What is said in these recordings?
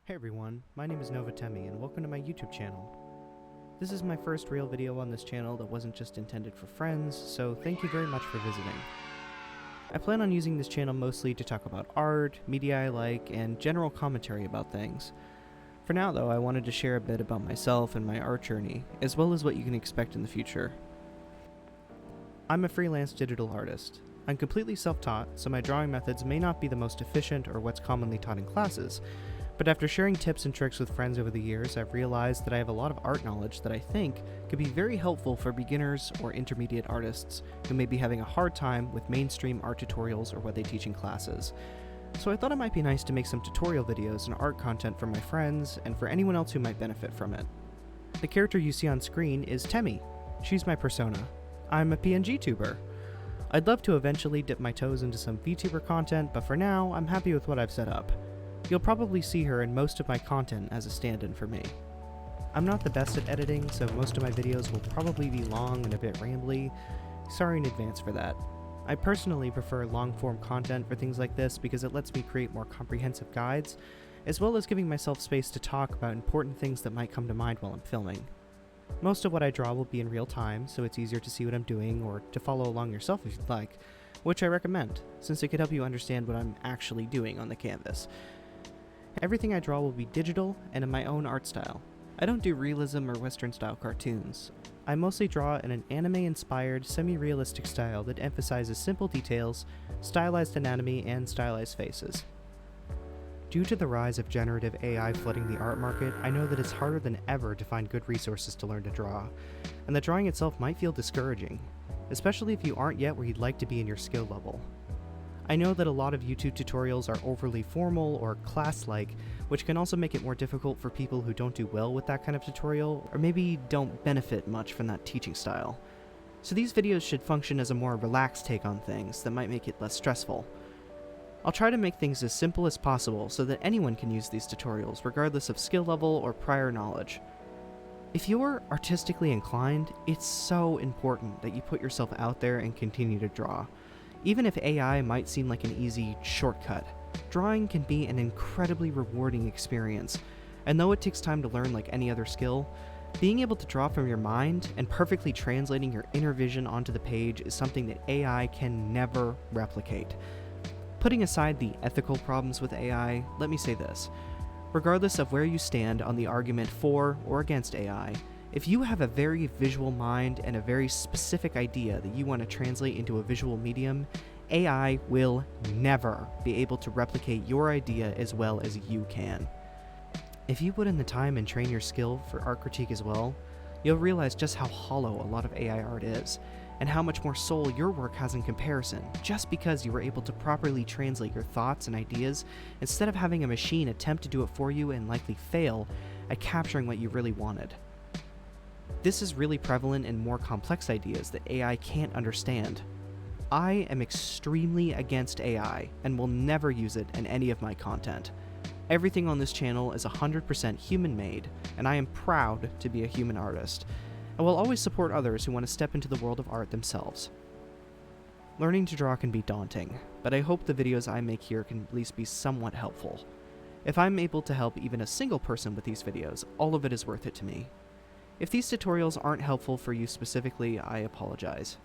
Hey everyone, my name is Novatemi and welcome to my YouTube channel. This is my first real video on this channel that wasn't just intended for friends, so thank you very much for visiting. I plan on using this channel mostly to talk about art, media I like, and general commentary about things. For now though, I wanted to share a bit about myself and my art journey, as well as what you can expect in the future. I'm a freelance digital artist. I'm completely self-taught, so my drawing methods may not be the most efficient or what's commonly taught in classes, but after sharing tips and tricks with friends over the years, I've realized that I have a lot of art knowledge that I think could be very helpful for beginners or intermediate artists who may be having a hard time with mainstream art tutorials or what they teach in classes. So I thought it might be nice to make some tutorial videos and art content for my friends and for anyone else who might benefit from it. The character you see on screen is Temi. She's my persona. I'm a PNG tuber. I'd love to eventually dip my toes into some VTuber content, but for now, I'm happy with what I've set up. You'll probably see her in most of my content as a stand-in for me. I'm not the best at editing, so most of my videos will probably be long and a bit rambly. Sorry in advance for that. I personally prefer long-form content for things like this because it lets me create more comprehensive guides, as well as giving myself space to talk about important things that might come to mind while I'm filming. Most of what I draw will be in real time, so it's easier to see what I'm doing or to follow along yourself if you'd like, which I recommend, since it could help you understand what I'm actually doing on the canvas. Everything I draw will be digital and in my own art style. I don't do realism or Western-style cartoons. I mostly draw in an anime-inspired, semi-realistic style that emphasizes simple details, stylized anatomy, and stylized faces. Due to the rise of generative AI flooding the art market, I know that it's harder than ever to find good resources to learn to draw, and that drawing itself might feel discouraging, especially if you aren't yet where you'd like to be in your skill level. I know that a lot of YouTube tutorials are overly formal or class-like, which can also make it more difficult for people who don't do well with that kind of tutorial, or maybe don't benefit much from that teaching style. So these videos should function as a more relaxed take on things that might make it less stressful. I'll try to make things as simple as possible so that anyone can use these tutorials regardless of skill level or prior knowledge. If you're artistically inclined, it's so important that you put yourself out there and continue to draw. Even if AI might seem like an easy shortcut, drawing can be an incredibly rewarding experience, and though it takes time to learn like any other skill, being able to draw from your mind and perfectly translating your inner vision onto the page is something that AI can never replicate. Putting aside the ethical problems with AI, let me say this. Regardless of where you stand on the argument for or against AI, if you have a very visual mind and a very specific idea that you want to translate into a visual medium, AI will never be able to replicate your idea as well as you can. If you put in the time and train your skill for art critique as well, you'll realize just how hollow a lot of AI art is, and how much more soul your work has in comparison, just because you were able to properly translate your thoughts and ideas instead of having a machine attempt to do it for you and likely fail at capturing what you really wanted. This is really prevalent in more complex ideas that AI can't understand. I am extremely against AI and will never use it in any of my content. Everything on this channel is 100% human-made, and I am proud to be a human artist. I will always support others who want to step into the world of art themselves. Learning to draw can be daunting, but I hope the videos I make here can at least be somewhat helpful. If I'm able to help even a single person with these videos, all of it is worth it to me. If these tutorials aren't helpful for you specifically, I apologize.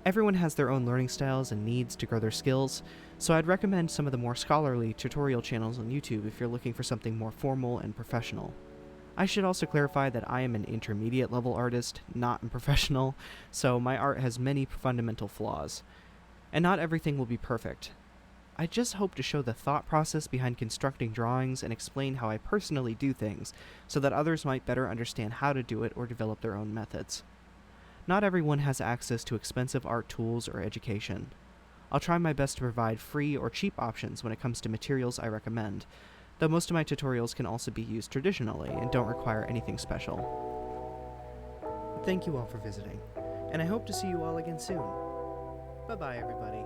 Everyone has their own learning styles and needs to grow their skills, so I'd recommend some of the more scholarly tutorial channels on YouTube if you're looking for something more formal and professional. I should also clarify that I am an intermediate level artist, not a professional, so my art has many fundamental flaws. And not everything will be perfect. I just hope to show the thought process behind constructing drawings and explain how I personally do things, so that others might better understand how to do it or develop their own methods. Not everyone has access to expensive art tools or education. I'll try my best to provide free or cheap options when it comes to materials I recommend, though most of my tutorials can also be used traditionally and don't require anything special. Thank you all for visiting, and I hope to see you all again soon. Bye-bye, everybody.